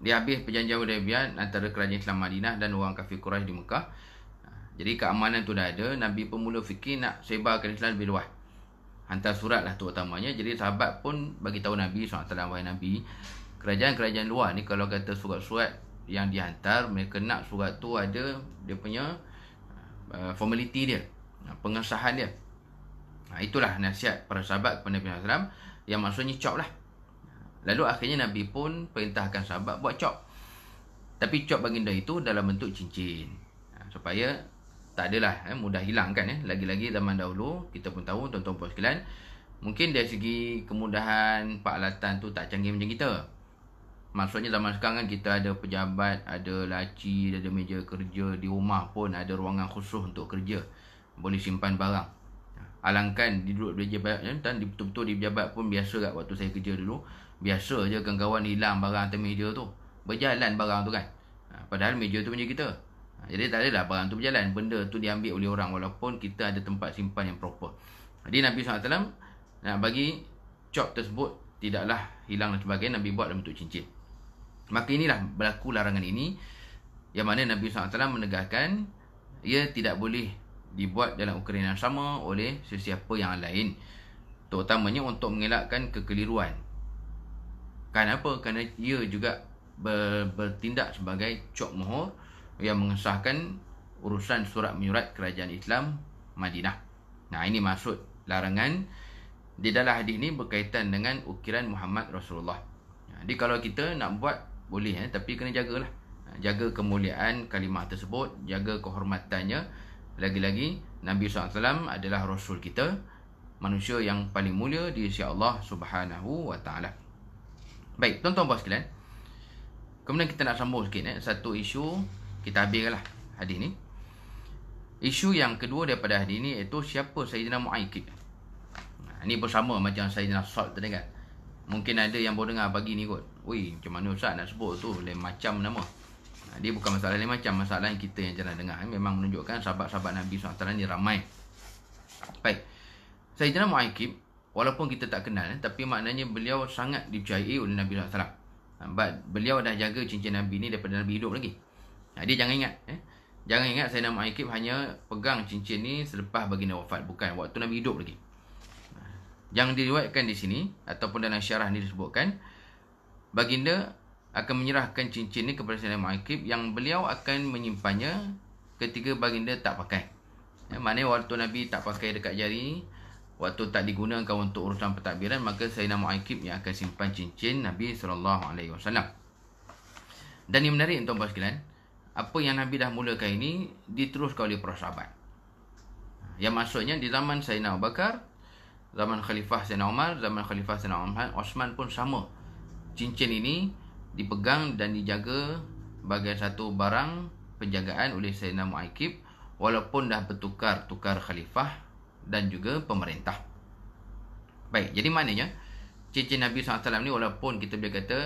S1: Dia habis perjanjian Hudaibiyah antara kerajaan Islam Madinah dan orang kafir Quraisy di Mekah. Jadi keamanan tu dah ada. Nabi pun mula fikir nak sebarkan Islam lebih luas, hantar surat lah terutamanya. Jadi sahabat pun bagi tahu Nabi SAW, wahai Nabi, kerajaan-kerajaan luar ni kalau kata surat-surat yang dihantar, mereka nak surat tu ada dia punya formality dia, pengesahan dia. Itulah nasihat para sahabat kepada Nabi SAW, yang maksudnya cop lah. Lalu akhirnya Nabi pun perintahkan sahabat buat cop. Tapi cop baginda itu dalam bentuk cincin, supaya tak adalah mudah hilang kan. Lagi-lagi zaman dahulu, kita pun tahu tuan-tuan sekalian, mungkin dari segi kemudahan peralatan tu tak canggih macam kita. Maksudnya zaman sekarang kan kita ada pejabat, ada laci, ada meja kerja, di rumah pun ada ruangan khusus untuk kerja, boleh simpan barang. Alangkan duduk di pejabat dan betul-betul di pejabat pun biasa kat waktu saya kerja dulu. Biasa je kawan-kawan hilang barang atas meja tu, berjalan barang tu kan. Padahal meja tu punya kita. Jadi tak adalah barang tu berjalan, benda tu diambil oleh orang walaupun kita ada tempat simpan yang proper. Jadi Nabi SAW nak bagi cop tersebut tidaklah hilang dan sebagainya, Nabi buat dalam bentuk cincin. Maka inilah berlaku larangan ini, yang mana Nabi SAW menegaskan ia tidak boleh dibuat dalam ukuran yang sama oleh sesiapa yang lain, terutamanya untuk mengelakkan kekeliruan. Kenapa? Kerana ia juga bertindak sebagai cop muhur yang mengesahkan urusan surat menyurat kerajaan Islam Madinah. Ini maksud larangan di dalam hadis ini berkaitan dengan ukiran Muhammad Rasulullah. Jadi kalau kita nak buat boleh, tapi kena jagalah, jaga kemuliaan kalimah tersebut, jaga kehormatannya. Lagi-lagi Nabi SAW adalah Rasul kita, manusia yang paling mulia di sisi Allah Subhanahu wa Ta'ala. Baik, tuan-tuan sekalian, kemudian kita nak sambung sikit satu isu, kita habiskanlah hadis ni. Isu yang kedua daripada hadis ni iaitu siapa Sayyidina Mu'aykib. Ini bersama macam Sayyidina Sa'd tadi kan. Mungkin ada yang baru dengar pagi ni kot, oi, macam mana Ustaz nak sebut tu lain macam nama. Dia bukan masalah lain macam, masalah yang kita yang jarang dengar. Memang menunjukkan sahabat-sahabat Nabi SAW ni ramai. Baik, Sayyidina Mu'aykib, walaupun kita tak kenal, tapi maknanya beliau sangat dipercayai oleh Nabi SAW. Beliau dah jaga cincin Nabi ni daripada Nabi hidup lagi. Dia jangan ingat, jangan ingat Sayyidina Mu'aykib hanya pegang cincin ni selepas baginda wafat. Bukan, waktu Nabi hidup lagi. Yang diriwayatkan di sini ataupun dalam syarah ni disebutkan, baginda akan menyerahkan cincin ni kepada Sayyidina Mu'aqib yang beliau akan menyimpannya ketika baginda tak pakai. Maknanya waktu Nabi tak pakai dekat jari, waktu tak digunakan untuk urusan pentadbiran, maka Sayyidina Mu'aqib yang akan simpan cincin Nabi SAW. Dan yang menarik tuan-tuan sekalian, apa yang Nabi dah mulakan ini diteruskan oleh para sahabat. Yang maksudnya di zaman Sayyidina Abu Bakar, zaman Khalifah Sayyidina Umar, zaman Khalifah Sayyidina Osman pun sama. Cincin ini dipegang dan dijaga sebagai satu barang penjagaan oleh Sayyidina Mu'aqib, walaupun dah bertukar-tukar khalifah dan juga pemerintah. Baik, jadi maknanya cincin Nabi SAW ni, walaupun kita boleh kata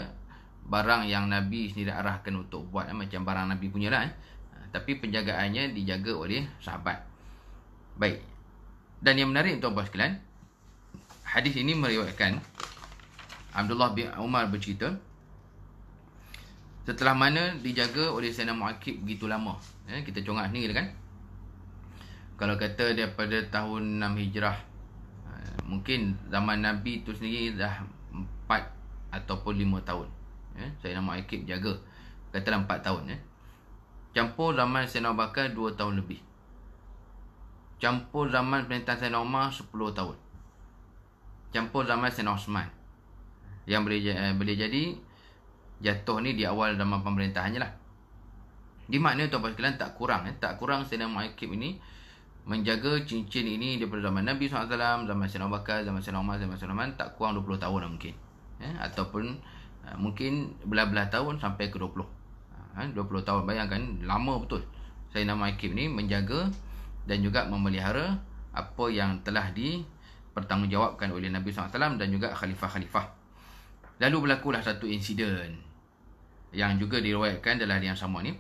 S1: barang yang Nabi sendiri arahkan untuk buat, macam barang Nabi punya lah, tapi penjagaannya dijaga oleh sahabat. Baik, dan yang menarik tuan-tuan sekalian, hadis ini meriwayatkan Abdullah bin Umar bercerita, setelah mana dijaga oleh Sayyidina Mu'aqib begitu lama. Kita congak sendiri kan, kalau kata daripada tahun 6 Hijrah, mungkin zaman Nabi tu sendiri dah 4 ataupun 5 tahun. Sayyidina Mu'aqib jaga, katalah 4 tahun. Campur zaman Sayyidina Abu Bakar 2 tahun lebih. Campur zaman pemerintahan Sayyidina Umar 10 tahun. Campur zaman Sayyidina Osman, yang boleh jadi jatuh ni di awal zaman pemerintahannya lah. Di makna tuan-tuan sekalian, tak kurang Sayyidina Mu'aqib ini menjaga cincin ini daripada zaman Nabi SAW, zaman Sayyidina Abu Bakar, zaman Sayyidina Umar, zaman Sayyidina Osman, tak kurang 20 tahun lah mungkin. Ataupun mungkin belah-belah tahun sampai ke 20. 20 tahun, bayangkan lama betul Sayyidina Mu'aqib ni menjaga dan juga memelihara apa yang telah dipertanggungjawabkan oleh Nabi SAW dan juga khalifah-khalifah. Lalu berlakulah satu insiden yang juga diriwayatkan dalam hadis yang sama ni.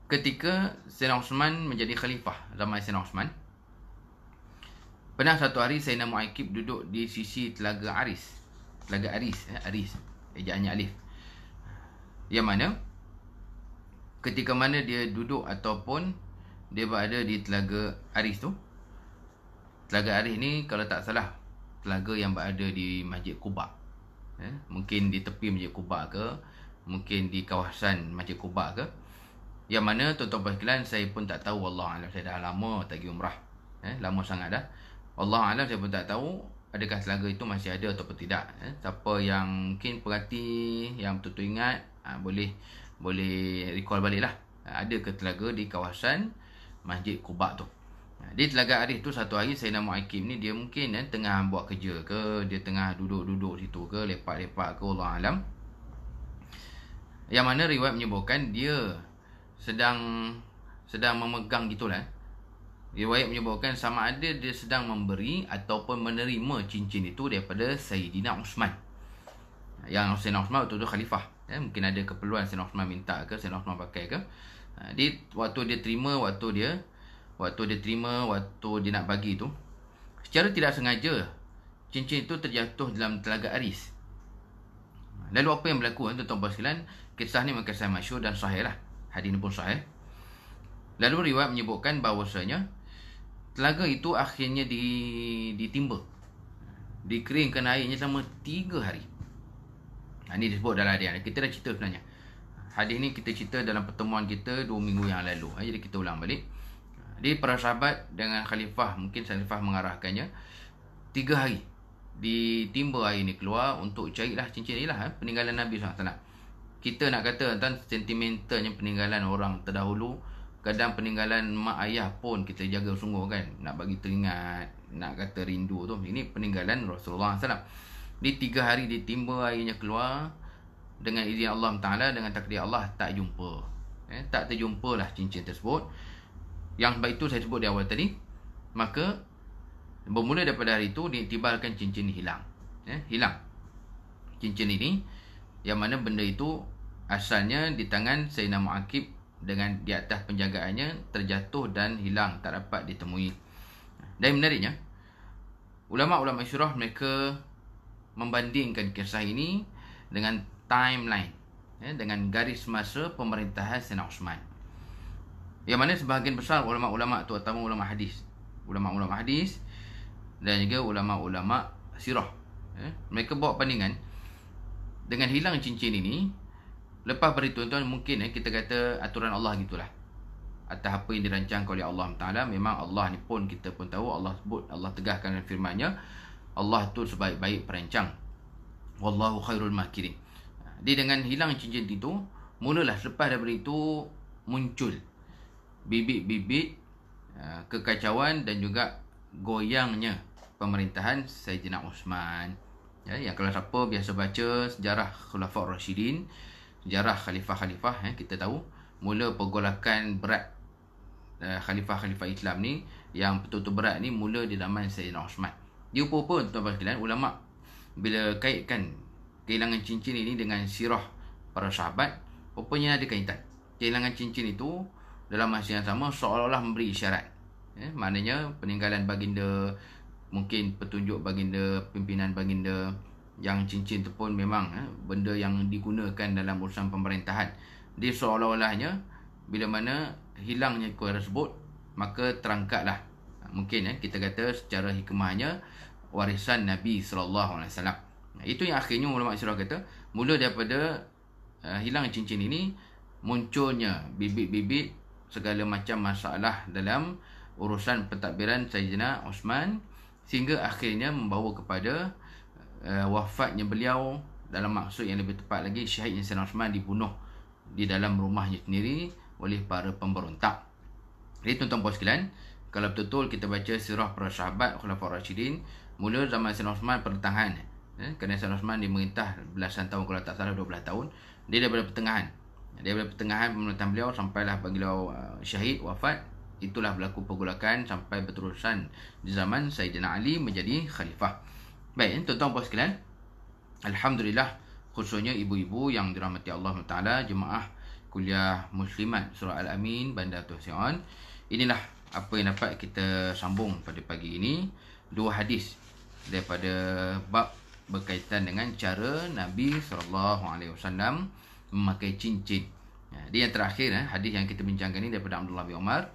S1: Ketika Sayyidina Osman menjadi khalifah, zaman Sayyidina Osman, pernah satu hari Sayyidina Mu'aqib duduk di sisi telaga Aris. Telaga Aris, Aris, ejaannya alif. Yang mana ketika mana dia duduk ataupun dia berada di telaga Aris tu. Telaga Aris ni kalau tak salah telaga yang berada di Masjid Quba. Mungkin di tepi Masjid Quba ke, mungkin di kawasan Masjid Quba ke. Yang mana tuan-tuan sekalian, saya pun tak tahu, wallahualam, saya dah lama tak pergi umrah. Lama sangat dah. Wallahualam, saya pun tak tahu adakah telaga itu masih ada ataupun tidak. Siapa yang mungkin perhati, yang betul-betul ingat, boleh recall balik lah. Ada ke telaga di kawasan Masjid Quba tu. Di telaga Aris tu satu hari Sayyidina Mu'aqib ni dia mungkin tengah buat kerja ke, dia tengah duduk-duduk situ ke, lepak-lepak ke, wallahualam. Yang mana riwayat menyebutkan dia sedang memegang gitulah. Riwayat menyebutkan sama ada dia sedang memberi ataupun menerima cincin itu daripada Sayyidina Osman. Yang Sayyidina Osman waktu tu khalifah. Mungkin ada keperluan Sayyidina Osman minta ke, Sayyidina Osman pakai ke. Waktu dia terima, waktu dia nak bagi tu, secara tidak sengaja cincin itu terjatuh dalam telaga Aris. Lalu apa yang berlaku tuan-tuan sekalian? Kisah ni memang kisah masyhur dan sahih lah. Hadis ni pun sahih. Lalu riwayat menyebutkan bahawasanya telaga itu akhirnya ditimba, dikeringkan airnya selama 3 hari. Ini disebut dalam hadis. Kita dah cerita sebenarnya. Hadis ni kita cerita dalam pertemuan kita 2 minggu yang lalu. Jadi kita ulang balik. Di para sahabat dengan khalifah, mungkin khalifah mengarahkannya, 3 hari ditimba air ni keluar untuk carilah cincin ni lah, peninggalan Nabi SAW. Kita nak kata tentang sentimentalnya peninggalan orang terdahulu. Kadang peninggalan mak ayah pun kita jaga sungguh kan, nak bagi teringat, nak kata rindu tu. Ini peninggalan Rasulullah SAW. Di 3 hari ditimba airnya keluar, dengan izin Allah Ta'ala, dengan takdir Allah, tak jumpa. Tak terjumpalah cincin tersebut. Yang sebab itu saya sebut di awal tadi. Maka bermula daripada hari itu diiktibarkan cincin hilang. Hilang cincin ini, yang mana benda itu asalnya di tangan Sayyidina Mu'aqib, dengan di atas penjagaannya terjatuh dan hilang, tak dapat ditemui. Dan menariknya, ulama-ulama syurah mereka membandingkan kisah ini dengan timeline, dengan garis masa pemerintahan Sayyidina Osman. Yang mana sebahagian besar ulama-ulama, terutama ulama hadis dan juga ulama-ulama sirah. Mereka bawa bandingan dengan hilang cincin ini. Lepas beri tuan-tuan, mungkin kita kata aturan Allah gitulah, atas apa yang dirancangkan oleh Allah Ta'ala. Memang Allah ni pun, kita pun tahu, Allah sebut, Allah tegaskan dalam firman-Nya, Allah tu sebaik-baik perancang, wallahu khairul makirin. Dia dengan hilang cincin itu, mulalah selepas daripada itu muncul bibit-bibit kekacauan dan juga goyangnya pemerintahan Sayyidina Osman. Yang kalau siapa biasa baca sejarah Khulafaur Rasyidin, sejarah khalifah-khalifah, kita tahu mula pergolakan berat khalifah-khalifah Islam ni, yang betul-betul berat ni, mula di zaman Sayyidina Osman. Dia apa-apa tuan-tuan sekalian, ulama bila kaitkan kehilangan cincin ini dengan sirah para sahabat, rupanya ada kaitan. Kehilangan cincin itu dalam masa yang sama seolah-olah memberi isyarat, maknanya peninggalan baginda, mungkin petunjuk baginda, pimpinan baginda, yang cincin tu pun memang benda yang digunakan dalam urusan pemerintahan. Dia seolah-olahnya bila mana hilangnya kuil tersebut, maka terangkatlah, mungkin kita kata secara hikmahnya, warisan Nabi SAW. Itu yang akhirnya ulama sirah kata, mula daripada hilang cincin ini, munculnya bibit-bibit segala macam masalah dalam urusan pentadbiran Sayyidina Osman, sehingga akhirnya membawa kepada wafatnya beliau. Dalam maksud yang lebih tepat lagi, syahidnya Sayyidina Osman dibunuh di dalam rumahnya sendiri oleh para pemberontak. Jadi tuan-tuan puan sekalian, kalau betul-betul kita baca sirah para sahabat Khulafaur Rasyidin, mula zaman Sayyidina Osman pertengahan, kerana Sayyidina Osman dimerintah belasan tahun, kalau tak salah 12 tahun. Dia daripada pertengahan pemerintahan beliau sampailah beliau syahid, wafat. Itulah berlaku pergolakan sampai berterusan di zaman Sayyidina Ali menjadi khalifah. Baik, tuan-tuan puan sekalian, alhamdulillah, khususnya ibu-ibu yang dirahmati Allah Ta'ala, jemaah kuliah muslimat surah Al-Amin Bandar Tuan. Inilah apa yang dapat kita sambung pada pagi ini. 2 hadis daripada bab berkaitan dengan cara Nabi SAW memakai cincin. Dia yang terakhir, hadis yang kita bincangkan ini daripada Abdullah bin Umar,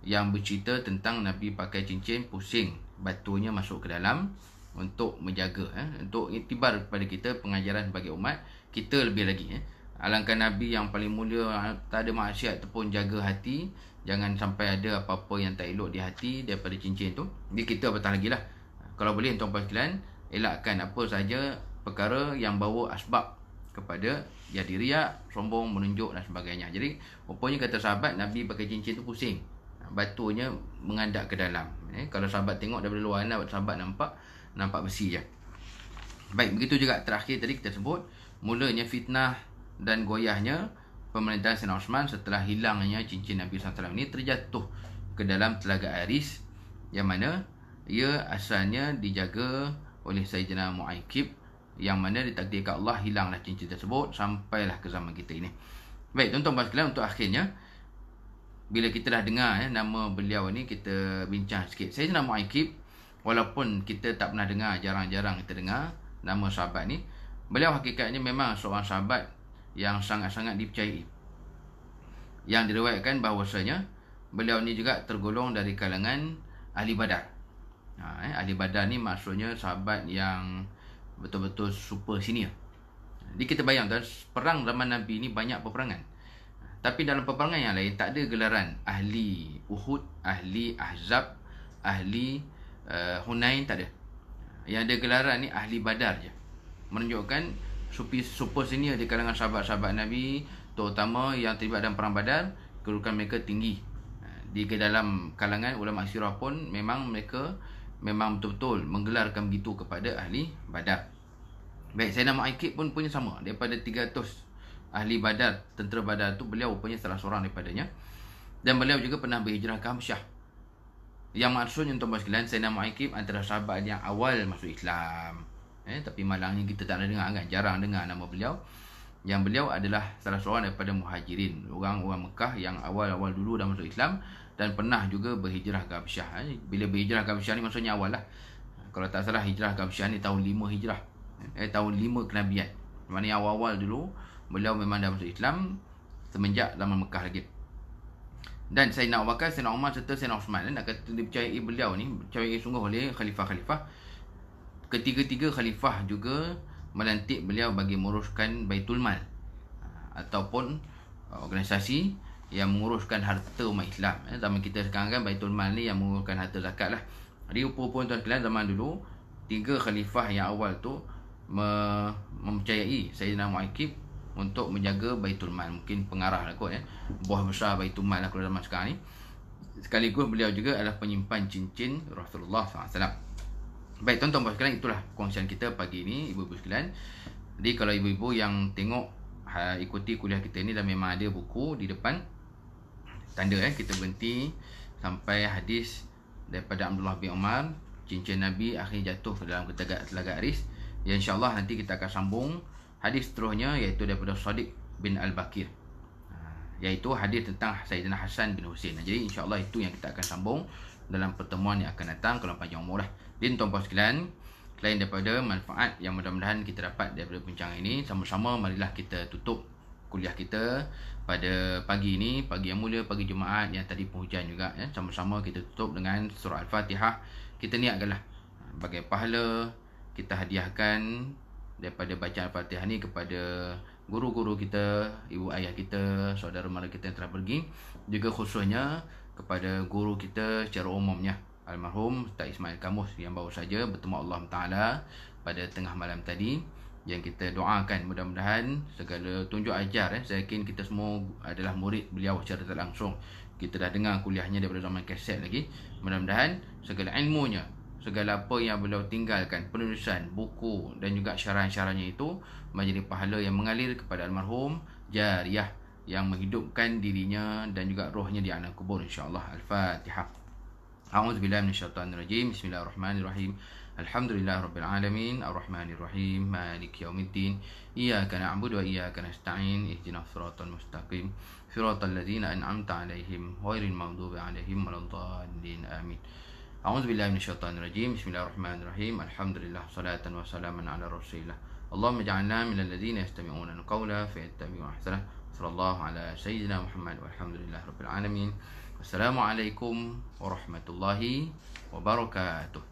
S1: yang bercerita tentang Nabi pakai cincin, pusing batunya masuk ke dalam, untuk menjaga, untuk iktibar kepada kita, pengajaran bagi umat kita lebih lagi. Alangkah Nabi yang paling mulia, tak ada maksiat ataupun jaga hati, jangan sampai ada apa-apa yang tak elok di hati daripada cincin tu. Jadi kita apatah lagi lah, kalau boleh tuan-tuan sekalian, elakkan apa saja perkara yang bawa asbab kepada jadi riak, sombong, menunjuk dan sebagainya. Jadi rupanya kata sahabat, Nabi pakai cincin tu pusing, batunya mengadap ke dalam. Kalau sahabat tengok daripada luar, sahabat nampak besi je. Baik, begitu juga terakhir tadi kita sebut, mulanya fitnah dan goyahnya pemerintahan Sayyidina Osman setelah hilangnya cincin Nabi SAW ini, terjatuh ke dalam telaga Aris, yang mana ia asalnya dijaga oleh Sayyidina Mu'aykib, yang mana ditakdirkan Allah hilanglah cincin tersebut sampailah ke zaman kita ini. Baik, tuan-tuan sekalian, untuk akhirnya, bila kita dah dengar nama beliau ni, kita bincang sikit. Sayyidina Mu'aykib, walaupun kita tak pernah dengar, jarang-jarang kita dengar nama sahabat ni, beliau hakikatnya memang seorang sahabat yang sangat-sangat dipercayai, yang diriwayatkan bahawasanya beliau ni juga tergolong dari kalangan ahli Badar. Ahli Badar ni maksudnya sahabat yang betul-betul super senior. Jadi kita bayangkan, perang zaman Nabi ni banyak peperangan, tapi dalam peperangan yang lain tak ada gelaran ahli Uhud, ahli Ahzab, ahli Hunain, tak ada. Yang ada gelaran ni ahli Badar je, menunjukkan super senior di kalangan sahabat-sahabat Nabi, terutama yang terlibat dalam perang Badar, kedudukan mereka tinggi. Di dalam kalangan ulama sirah pun memang mereka memang betul-betul menggelarkan begitu kepada ahli Badar. Baik, Sayyidina Mu'aykib pun punya sama, daripada 300 ahli Badar, tentera Badar tu, beliau punya salah seorang daripadanya. Dan beliau juga pernah berhijrah ke Hamsyah. Yang maksudnya tuan-tuan sekalian, Sayyidina Mu'aykib antara sahabat yang awal masuk Islam. Tapi malangnya kita tak ada dengar kan, jarang dengar nama beliau. Yang beliau adalah salah seorang daripada Muhajirin, orang-orang Mekah yang awal-awal dulu dah masuk Islam, dan pernah juga berhijrah ke Hamsyah. Bila berhijrah ke Hamsyah ni maksudnya awal lah. Kalau tak salah, hijrah ke Hamsyah ni tahun 5 hijrah, tahun 5 kenabian. Maksudnya awal-awal dulu beliau memang dah masuk Islam, semenjak zaman Mekah lagi. Dan Sayyidina Abu Bakar, Sayyidina Umar serta Sayyidina Osman, nak kata dipercayai beliau ni, dipercayai sungguh oleh khalifah-khalifah. ketiga-tiga khalifah juga melantik beliau bagi menguruskan Baitul Mal, ataupun organisasi yang menguruskan harta umat Islam. Zaman kita sekarang kan Baitul Mal ni yang menguruskan harta zakat lah. Jadi rupa-rupa tuan sekalian, zaman dulu tiga khalifah yang awal tu mempercayai Sayyidina Mu'aqib untuk menjaga Baitul Mal. Mungkin pengarah lah kot, buah besar Baitul Mal lah kalau zaman sekarang ni. Sekaligus beliau juga adalah penyimpan cincin Rasulullah SAW. Baik tuan-tuan sekalian, itulah perkongsian kita pagi ini, ibu-ibu sekalian. Jadi kalau ibu-ibu yang tengok ikuti kuliah kita ni, dan memang ada buku di depan tanda, kita berhenti sampai hadis daripada Abdullah bin Umar, cincin Nabi akhirnya jatuh ke dalam telaga Aris. Ya, insyaAllah nanti kita akan sambung hadis seterusnya, iaitu daripada Sadiq bin Al-Bakir, iaitu hadis tentang Sayyidina Hasan bin Husain. Jadi insyaAllah itu yang kita akan sambung dalam pertemuan yang akan datang kalau panjang umur lah. Jadi tuan-tuan sekalian, selain daripada manfaat yang mudah-mudahan kita dapat daripada perbincangan ini, sama-sama marilah kita tutup kuliah kita pada pagi ini, pagi yang mulia, pagi Jumaat yang tadi pun hujan juga, sama-sama kita tutup dengan surah Al-Fatihah. Kita niatkanlah bagai pahala kita hadiahkan daripada bacaan Al-Fatihah ni kepada guru-guru kita, ibu ayah kita, saudara mara kita yang telah pergi, juga khususnya kepada guru kita secara umumnya, almarhum Ustaz Ismail Kamus yang baru saja bertemu Allah Ta'ala pada tengah malam tadi, yang kita doakan mudah-mudahan segala tunjuk ajar, saya yakin kita semua adalah murid beliau secara tak langsung, kita dah dengar kuliahnya daripada zaman kaset lagi. Mudah-mudahan segala ilmunya, segala apa yang beliau tinggalkan, penulisan, buku dan juga syarahan-syarahannya itu menjadi pahala yang mengalir kepada almarhum, jariah yang menghidupkan dirinya dan juga rohnya di alam kubur, insyaAllah. Al-Fatihah. A'udzubillahi minasyaitonirrajim. Bismillahirrahmanirrahim. Alhamdulillahirabbil alamin, arrahmanirrahim, maliki yaumiddin. Iyyaka na'budu wa iyyaka nasta'in. Ihdinas siratal mustaqim. Siratal ladzina an'amta 'alaihim ghairil maghdubi 'alaihim waladdallin. Amin. A'udzubillahi minasyaitonirrajim. Bismillahirrahmanirrahim. Alhamdulillah, salatan wa salaman ala Rasulillah. Allahumma ja'alna minal ladzina yastami'una al-qawla fayattabi'una ahsanah. Sallallahu ala sayyidina Muhammad walhamdulillahirabbil alamin. Wassalamualaikum warahmatullahi wabarakatuh.